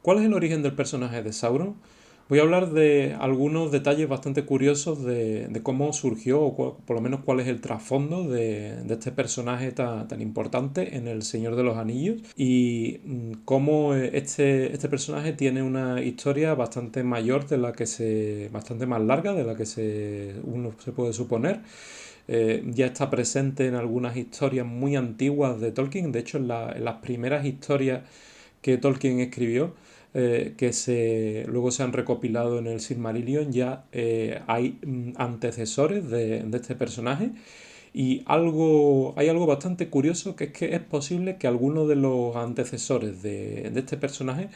¿Cuál es el origen del personaje de Sauron? Voy a hablar de algunos detalles bastante curiosos de cómo surgió, o por lo menos cuál es el trasfondo de este personaje tan importante en El Señor de los Anillos y cómo este personaje tiene una historia bastante mayor de la que bastante más larga de la que uno se puede suponer. Ya está presente en algunas historias muy antiguas de Tolkien. De hecho, en las primeras historias que Tolkien escribió, luego se han recopilado en el Silmarillion, ya hay antecesores de este personaje. Y hay algo bastante curioso, que es posible que alguno de los antecesores de este personaje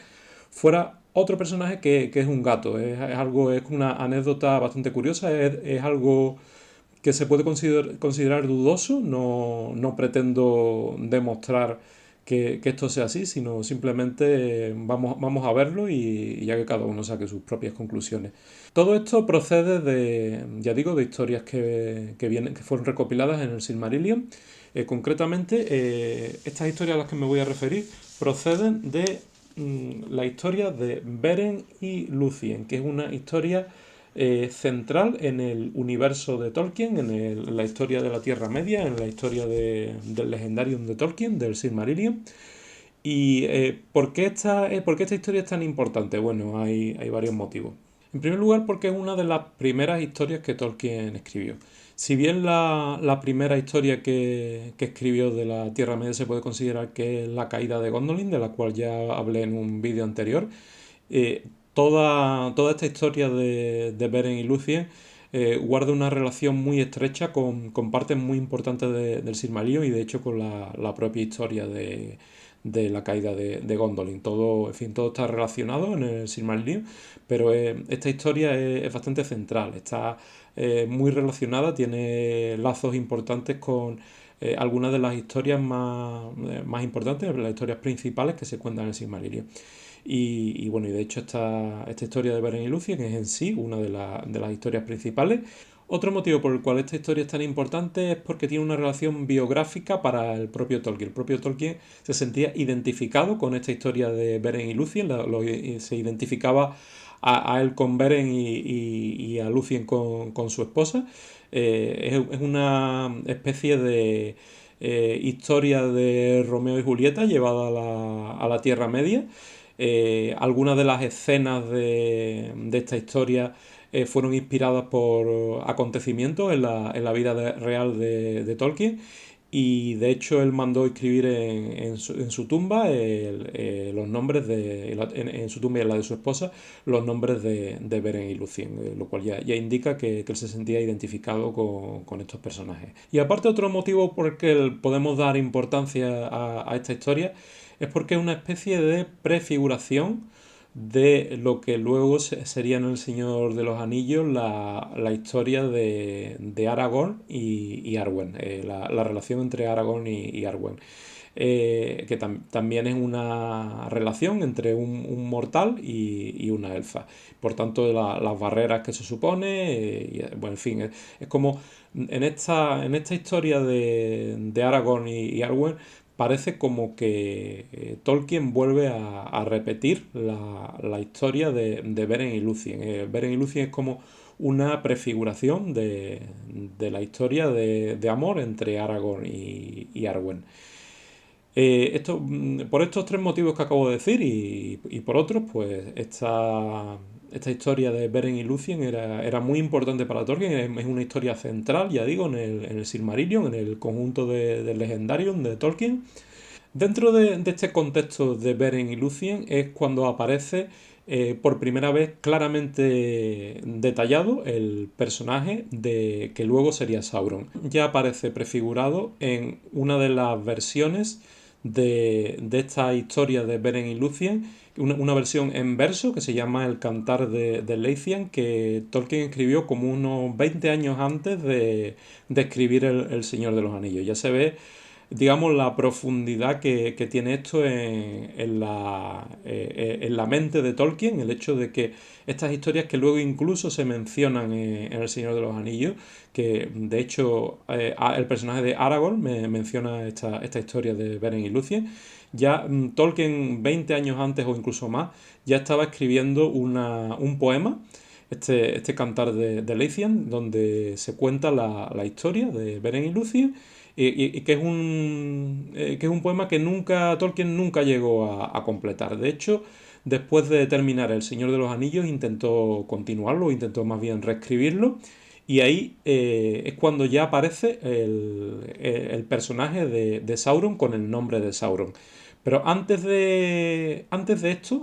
fuera otro personaje que es un gato. Es una anécdota bastante curiosa, es algo que se puede considerar dudoso. No pretendo demostrar que esto sea así, sino simplemente vamos a verlo y ya que cada uno saque sus propias conclusiones. Todo esto procede ya digo, de historias que fueron recopiladas en el Silmarillion. Concretamente, estas historias a las que me voy a referir proceden de la historia de Beren y Lúthien, que es una historia central en el universo de Tolkien, en la historia de la Tierra Media, en la historia del Legendarium de Tolkien, del Silmarillion. ¿Y por qué esta historia es tan importante? Bueno, hay varios motivos. En primer lugar, porque es una de las primeras historias que Tolkien escribió. Si bien la primera historia que escribió de la Tierra Media se puede considerar que es la caída de Gondolin, de la cual ya hablé en un vídeo anterior, toda esta historia de Beren y Lúthien guarda una relación muy estrecha con partes muy importantes del Silmarillion y de hecho con la propia historia de la caída de Gondolin. Todo, en fin, todo está relacionado en el Silmarillion, pero esta historia es bastante central, está muy relacionada, tiene lazos importantes con algunas de las historias más importantes, las historias principales que se cuentan en el Silmarillion. Bueno, y de hecho esta historia de Beren y Lúthien es en sí una de las historias principales. Otro motivo por el cual esta historia es tan importante es porque tiene una relación biográfica para el propio Tolkien. El propio Tolkien se sentía identificado con esta historia de Beren y Lúthien, se identificaba a él con Beren y a Lúthien con su esposa. Es una especie de historia de Romeo y Julieta llevada a la Tierra Media. Algunas de las escenas de esta historia fueron inspiradas por acontecimientos en la vida real de Tolkien y de hecho él mandó escribir en su tumba los nombres en su tumba y en la de su esposa los nombres de Beren y Lúthien, lo cual ya indica que él se sentía identificado con estos personajes. Y aparte otro motivo por el que podemos dar importancia a esta historia es porque es una especie de prefiguración de lo que luego sería en El Señor de los Anillos la historia de Aragorn y Arwen, la relación entre Aragorn y Arwen. También es una relación entre un mortal y una elfa. Por tanto, las barreras que se supone, bueno, en fin, es como en esta historia de Aragorn y Arwen parece como que Tolkien vuelve a repetir la historia de Beren y Lúthien. Beren y Lúthien es como una prefiguración de la historia de amor entre Aragorn y Arwen. Por estos tres motivos que acabo de decir y por otros, pues esta historia de Beren y Lúthien era muy importante para Tolkien, es una historia central, ya digo, en el Silmarillion, en el conjunto del Legendarium de Tolkien. Dentro de este contexto de Beren y Lúthien es cuando aparece por primera vez claramente detallado el personaje de que luego sería Sauron. Ya aparece prefigurado en una de las versiones de esta historia de Beren y Lúthien, una versión en verso que se llama El Cantar de Leithian, que Tolkien escribió como unos 20 años antes de escribir el Señor de los Anillos. Ya se ve digamos, la profundidad que tiene esto en la mente de Tolkien, el hecho de que estas historias que luego incluso se mencionan en El Señor de los Anillos, que de hecho el personaje de Aragorn menciona esta historia de Beren y Lúthien, ya Tolkien 20 años antes o incluso más ya estaba escribiendo un poema, este cantar de Leithian, donde se cuenta la historia de Beren y Lúthien, y que es un poema que Tolkien nunca llegó a completar. De hecho, después de terminar El Señor de los Anillos, intentó continuarlo, intentó más bien reescribirlo, y ahí es cuando ya aparece el personaje de Sauron con el nombre de Sauron. Pero antes de esto,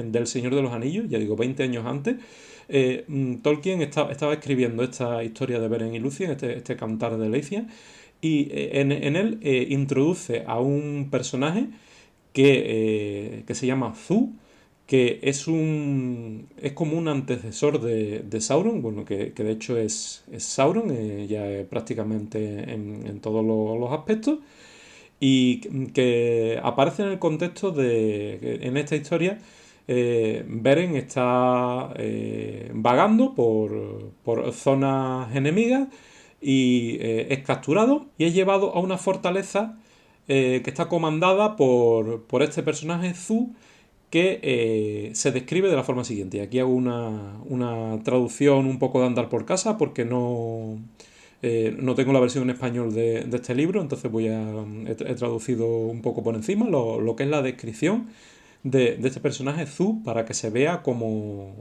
del Señor de los Anillos, ya digo, 20 años antes, Tolkien estaba escribiendo esta historia de Beren y Lúthien, este cantar de Leithian, y en él introduce a un personaje que se llama Zu, que es como un antecesor de Sauron, bueno, que de hecho es Sauron, ya prácticamente en todos los aspectos, y que aparece en el contexto de que en esta historia Beren está vagando por zonas enemigas y es capturado y es llevado a una fortaleza que está comandada por este personaje Zu, que se describe de la forma siguiente. Aquí hago una traducción un poco de andar por casa porque no tengo la versión en español de este libro, entonces he traducido un poco por encima lo que es la descripción de este personaje Zu, para que se vea como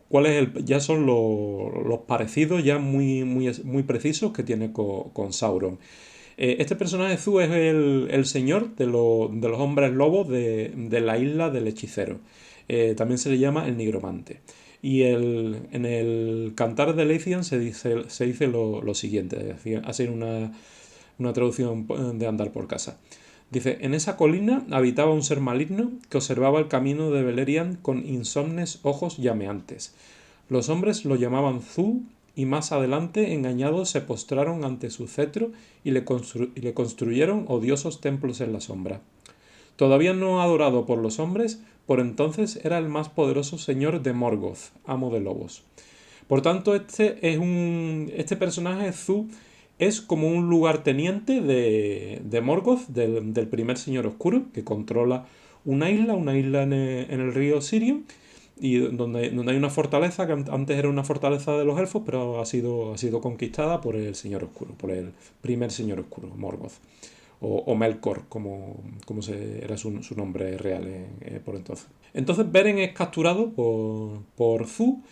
cuál es ya son los parecidos ya muy precisos que tiene con Sauron. Este personaje Zu es el señor de los hombres lobos de la isla del hechicero. También se le llama el nigromante. Y en el Cantar de Leithian se dice lo siguiente, así una traducción de andar por casa. Dice, en esa colina habitaba un ser maligno que observaba el camino de Beleriand con insomnes ojos llameantes. Los hombres lo llamaban Zu, y más adelante, engañados, se postraron ante su cetro y le construyeron odiosos templos en la sombra. Todavía no adorado por los hombres, por entonces era el más poderoso señor de Morgoth, amo de lobos. Por tanto, este personaje, Zu, es como un lugarteniente de Morgoth, del primer señor oscuro, que controla una isla en el río Sirion, y donde hay una fortaleza que antes era una fortaleza de los elfos, pero ha sido conquistada por el señor oscuro, por el primer señor oscuro, Morgoth. O Melkor, era su nombre real por entonces. Entonces Beren es capturado por Zu,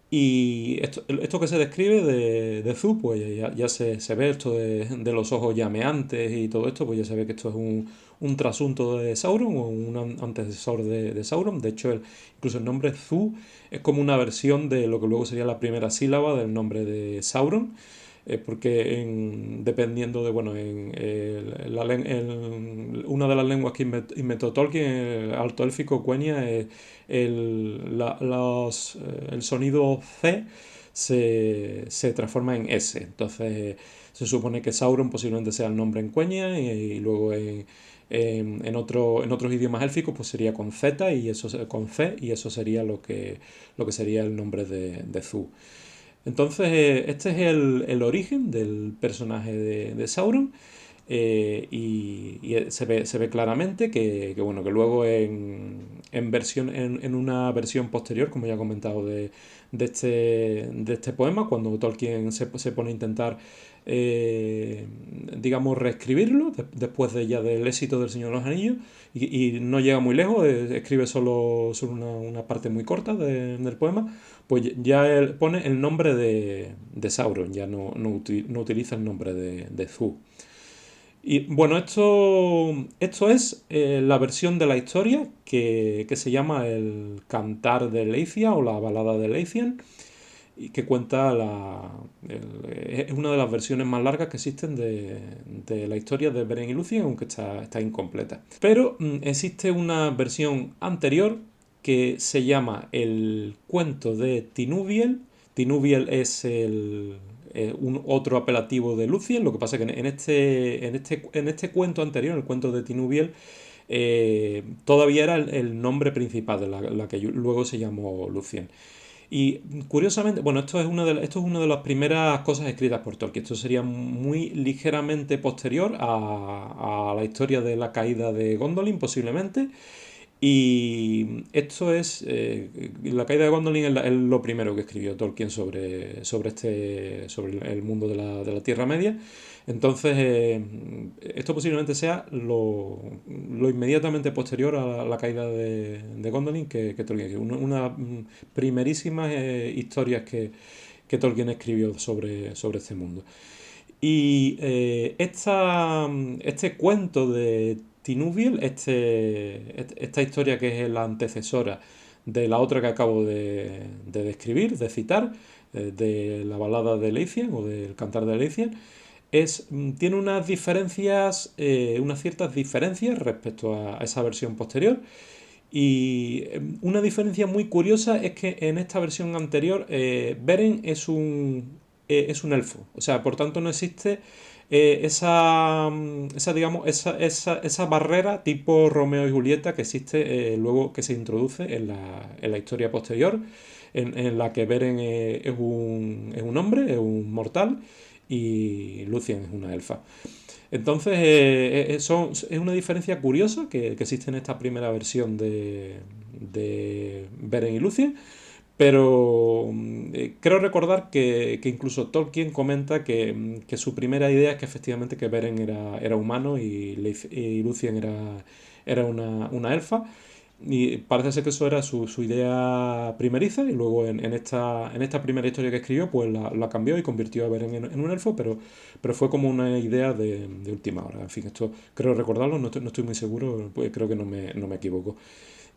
y esto que se describe de Zu, pues ya se ve esto de los ojos llameantes y todo esto, pues ya se ve que esto es un trasunto de Sauron o un antecesor de Sauron. De hecho, incluso el nombre Zu es como una versión de lo que luego sería la primera sílaba del nombre de Sauron. Porque dependiendo de, bueno, una de las lenguas que inventó Tolkien, el alto élfico Quenya, el sonido C se transforma en S. Entonces se supone que Sauron posiblemente sea el nombre en Quenya, y luego en otros idiomas élficos pues sería con Z y con C, y eso sería lo que sería el nombre de Zu. Entonces, este es origen del personaje de Sauron, y se ve claramente bueno, que luego en una versión posterior, como ya he comentado, de este poema, cuando Tolkien se pone a intentar, digamos, reescribirlo, después del éxito del Señor de los Anillos, y no llega muy lejos, escribe solo una parte muy corta del poema, pues ya él pone el nombre de Sauron, ya no utiliza el nombre de Zu. Y bueno, esto es la versión de la historia que se llama el Cantar de Leithian o la Balada de Leithian, y que cuenta es una de las versiones más largas que existen de la historia de Beren y Lúthien, aunque está incompleta. Pero existe una versión anterior que se llama el cuento de Tinuviel. Tinuviel es un otro apelativo de Lucien. Lo que pasa es que en este cuento anterior, en el cuento de Tinubiel, todavía era el nombre principal de la que luego se llamó Lucien. Y curiosamente, bueno, esto es una de las primeras cosas escritas por Tolkien. Esto sería muy ligeramente posterior a la historia de la caída de Gondolin, posiblemente. Y esto es, la caída de Gondolin es lo primero que escribió Tolkien sobre el mundo de la Tierra Media. Entonces, esto posiblemente sea lo inmediatamente posterior a la caída de Gondolin que Tolkien escribió. Una primerísimas historias que Tolkien escribió sobre este mundo. Y este cuento de Tinuviel, esta historia que es la antecesora de la otra que acabo de describir, de citar, de la balada de Leithian o del cantar de Leithian, tiene unas diferencias, unas ciertas diferencias respecto a esa versión posterior. Y una diferencia muy curiosa es que en esta versión anterior Beren es un elfo. O sea, por tanto no existe digamos, esa barrera tipo Romeo y Julieta que existe luego que se introduce en la historia posterior, en la que Beren es un hombre, es un mortal, y Lucien es una elfa. Entonces, es una diferencia curiosa que existe en esta primera versión de Beren y Lucien, pero creo recordar que incluso Tolkien comenta que su primera idea es que efectivamente que Beren era humano y Lucien era una elfa. Y parece ser que eso era su idea primeriza y luego en esta primera historia que escribió pues la cambió y convirtió a Beren en un elfo, pero fue como una idea de última hora. En fin, esto creo recordarlo, no estoy muy seguro, pues creo que no me equivoco.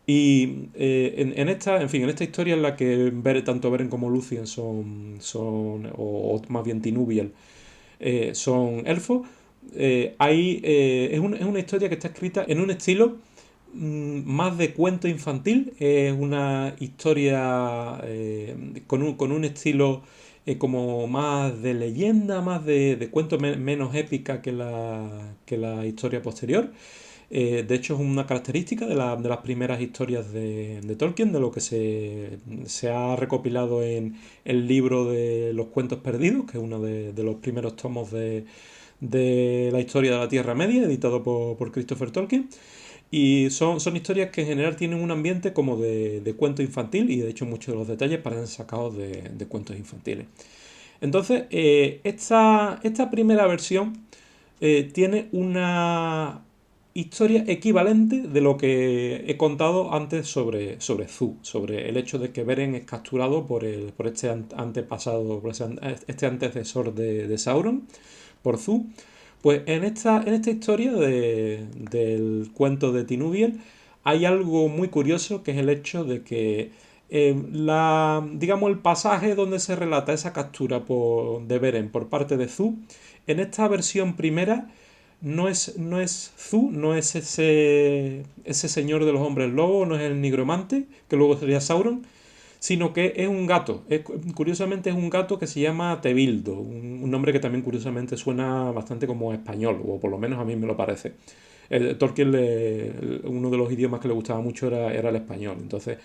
Y en esta historia en la que tanto Beren como Lucien o más bien Tinuviel, son elfos, es una historia que está escrita en un estilo más de cuento infantil. Es una historia con un estilo como más de leyenda, más de cuento menos épica que la historia posterior. De hecho, es una característica de las primeras historias de Tolkien, de lo que se ha recopilado en el libro de los cuentos perdidos, que es uno de los primeros tomos de la historia de la Tierra Media, editado por Christopher Tolkien. Y son historias que en general tienen un ambiente como de cuento infantil, y de hecho muchos de los detalles parecen sacados de cuentos infantiles. Entonces, esta primera versión tiene una historia equivalente de lo que he contado antes sobre Zu, sobre el hecho de que Beren es capturado por este antepasado, este antecesor de Sauron, por Zu. Pues en esta historia del cuento de Tinuviel hay algo muy curioso, que es el hecho de que digamos, el pasaje donde se relata esa captura de Beren por parte de Zu, en esta versión primera no es Zu, no es ese señor de los hombres lobos, no es el nigromante, que luego sería Sauron, sino que es un gato. Curiosamente es un gato que se llama Tebildo, un nombre que también curiosamente suena bastante como español, o por lo menos a mí me lo parece. Tolkien, uno de los idiomas que le gustaba mucho era el español, entonces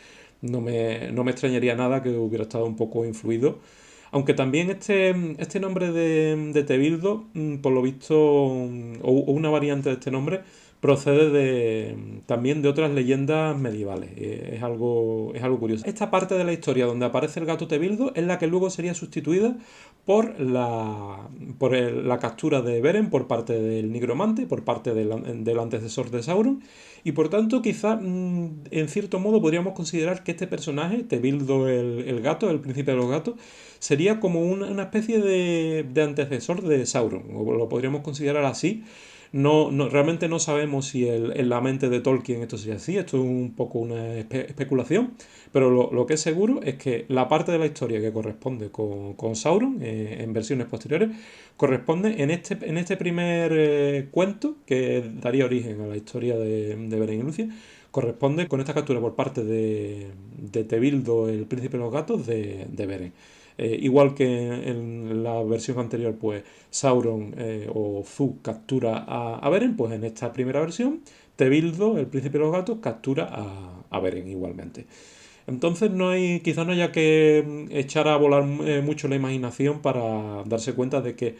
no me extrañaría nada que hubiera estado un poco influido. Aunque también este nombre de Tebildo, por lo visto, o una variante de este nombre, procede también de otras leyendas medievales. Es algo curioso. Esta parte de la historia donde aparece el gato Tebildo es la que luego sería sustituida por la captura de Beren por parte del nigromante, por parte del antecesor de Sauron, y por tanto quizá en cierto modo podríamos considerar que este personaje, Tebildo el gato, el príncipe de los gatos, sería como una especie de antecesor de Sauron, o lo podríamos considerar así. Realmente no sabemos si en la mente de Tolkien esto sería así, esto es un poco una especulación, pero lo que es seguro es que la parte de la historia que corresponde con Sauron, en versiones posteriores, corresponde en este primer cuento que daría origen a la historia de Beren y Luthien, corresponde con esta captura por parte de Tebildo, el príncipe de los gatos, de Beren. Igual que en la versión anterior, pues Sauron o Zu captura a Beren, pues en esta primera versión, Tebildo, el príncipe de los gatos, captura a Beren igualmente. Entonces quizás no haya que echar a volar mucho la imaginación para darse cuenta de que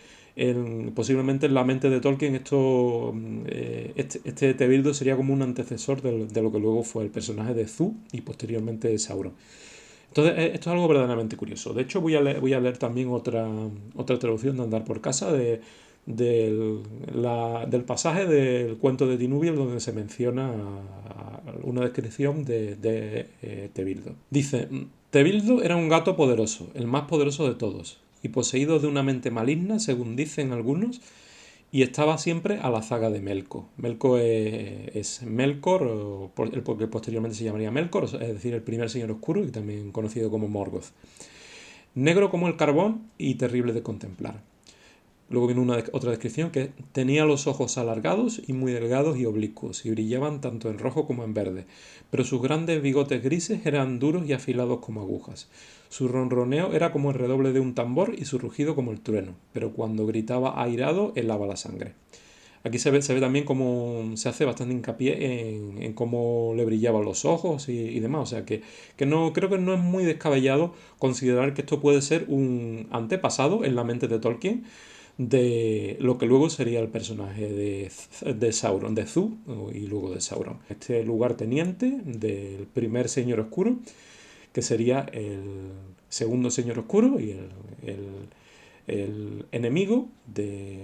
posiblemente en la mente de Tolkien este Tebildo sería como un antecesor de lo que luego fue el personaje de Zu y posteriormente de Sauron. Entonces, esto es algo verdaderamente curioso. De hecho, voy a leer también otra traducción de Andar por Casa del pasaje del cuento de Tinubiel donde se menciona una descripción de Tebildo. Dice, Tebildo era un gato poderoso, el más poderoso de todos, y poseído de una mente maligna, según dicen algunos, y estaba siempre a la zaga de Melko. Melko es Melkor, el que posteriormente se llamaría Melkor, es decir, el primer señor oscuro y también conocido como Morgoth. Negro como el carbón y terrible de contemplar. Luego viene otra descripción que tenía los ojos alargados y muy delgados y oblicuos y brillaban tanto en rojo como en verde, pero sus grandes bigotes grises eran duros y afilados como agujas. Su ronroneo era como el redoble de un tambor y su rugido como el trueno, pero cuando gritaba airado helaba la sangre. Aquí se ve también cómo se hace bastante hincapié en cómo le brillaban los ojos y demás. O sea que no, creo que no es muy descabellado considerar que esto puede ser un antepasado en la mente de Tolkien de lo que luego sería el personaje de Sauron, de Zu y luego de Sauron. Este lugarteniente del primer señor oscuro, que sería el segundo señor oscuro y el enemigo de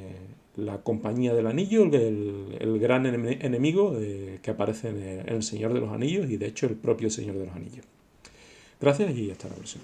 la Compañía del Anillo, el gran enemigo que aparece en el Señor de los Anillos y de hecho el propio Señor de los Anillos. Gracias y hasta la próxima.